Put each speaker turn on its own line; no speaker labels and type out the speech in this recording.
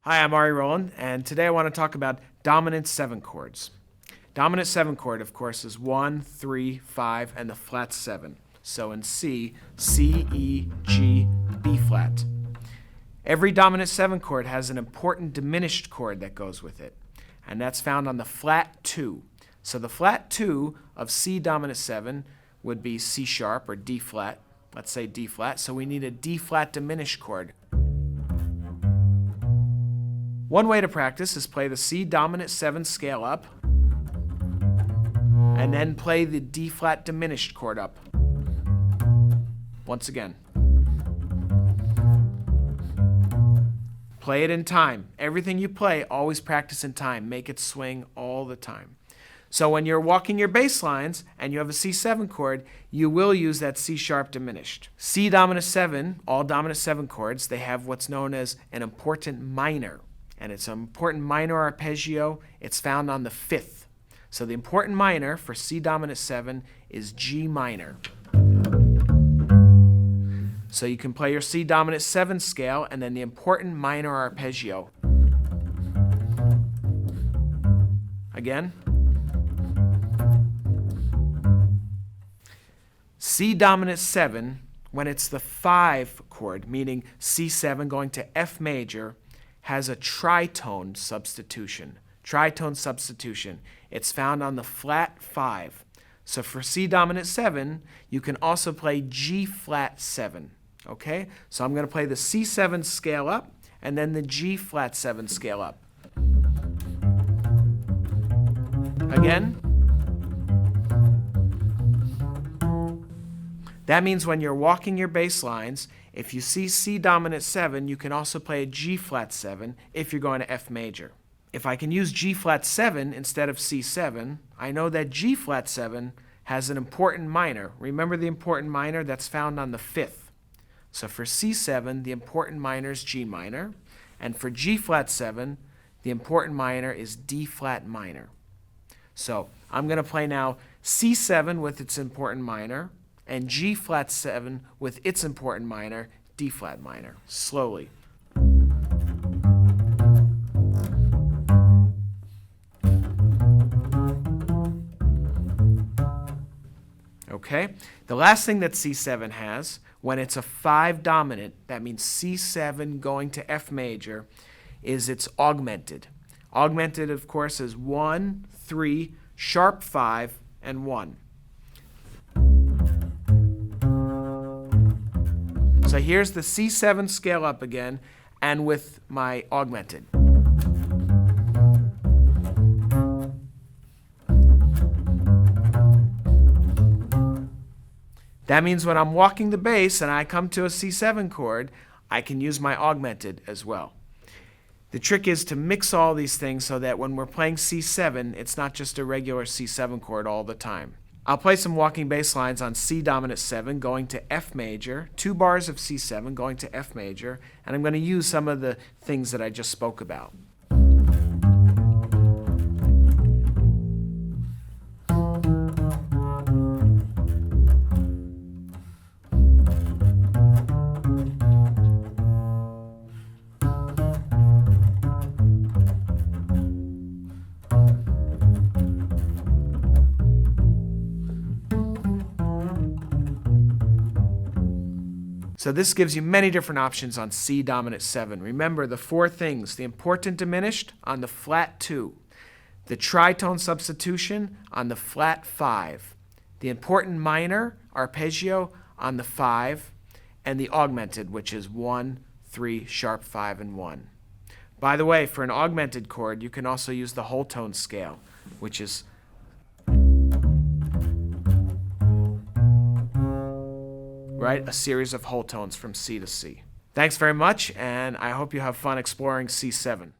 Hi, I'm Ari Roland, and today I want to talk about dominant 7 chords. Dominant 7 chord, of course, is 1, 3, 5, and the flat 7. So in C, C, E, G, B flat. Every dominant 7 chord has an important diminished chord that goes with it, and that's found on the flat 2. So the flat 2 of C dominant 7 would be C sharp or D flat. Let's say D flat, so we need a D flat diminished chord. One way to practice is play the C dominant 7 scale up and then play the D flat diminished chord up. Once again. Play it in time. Everything you play, always practice in time. Make it swing all the time. So when you're walking your bass lines and you have a C7 chord, you will use that C sharp diminished. C dominant 7, all dominant 7 chords, they have what's known as an important minor. And it's an important minor arpeggio. It's found on the 5th. So the important minor for C dominant 7 is G minor. So you can play your C dominant 7 scale and then the important minor arpeggio. Again. C dominant 7, when it's the 5 chord, meaning C7 going to F major, has a tritone substitution. Tritone substitution. It's found on the flat 5. So for C dominant 7, you can also play G flat 7. Okay? So I'm going to play the C7 scale up and then the G flat 7 scale up. Again. That means when you're walking your bass lines, if you see C dominant 7, you can also play a G flat 7 if you're going to F major. If I can use G flat 7 instead of C7, I know that G flat 7 has an important minor. Remember the important minor? That's found on the 5th. So for C7, the important minor is G minor. And for G flat 7, the important minor is D flat minor. So I'm going to play now C7 with its important minor, and G flat 7 with its important minor, D flat minor, slowly. Okay, the last thing that C7 has, when it's a 5 dominant, that means C7 going to F major, is it's augmented. Augmented, of course, is 1, 3, sharp 5, and 1. So here's the C7 scale up again, and with my augmented. That means when I'm walking the bass and I come to a C7 chord, I can use my augmented as well. The trick is to mix all these things so that when we're playing C7, it's not just a regular C7 chord all the time. I'll play some walking bass lines on C dominant 7 going to F major, 2 bars of C7 going to F major, and I'm going to use some of the things that I just spoke about. So this gives you many different options on C dominant 7. Remember the 4 things: the important diminished on the flat 2, the tritone substitution on the flat 5, the important minor arpeggio on the 5, and the augmented, which is 1, 3, sharp 5, and 1. By the way, for an augmented chord, you can also use the whole tone scale, which is a series of whole tones from C to C. Thanks very much, and I hope you have fun exploring C7.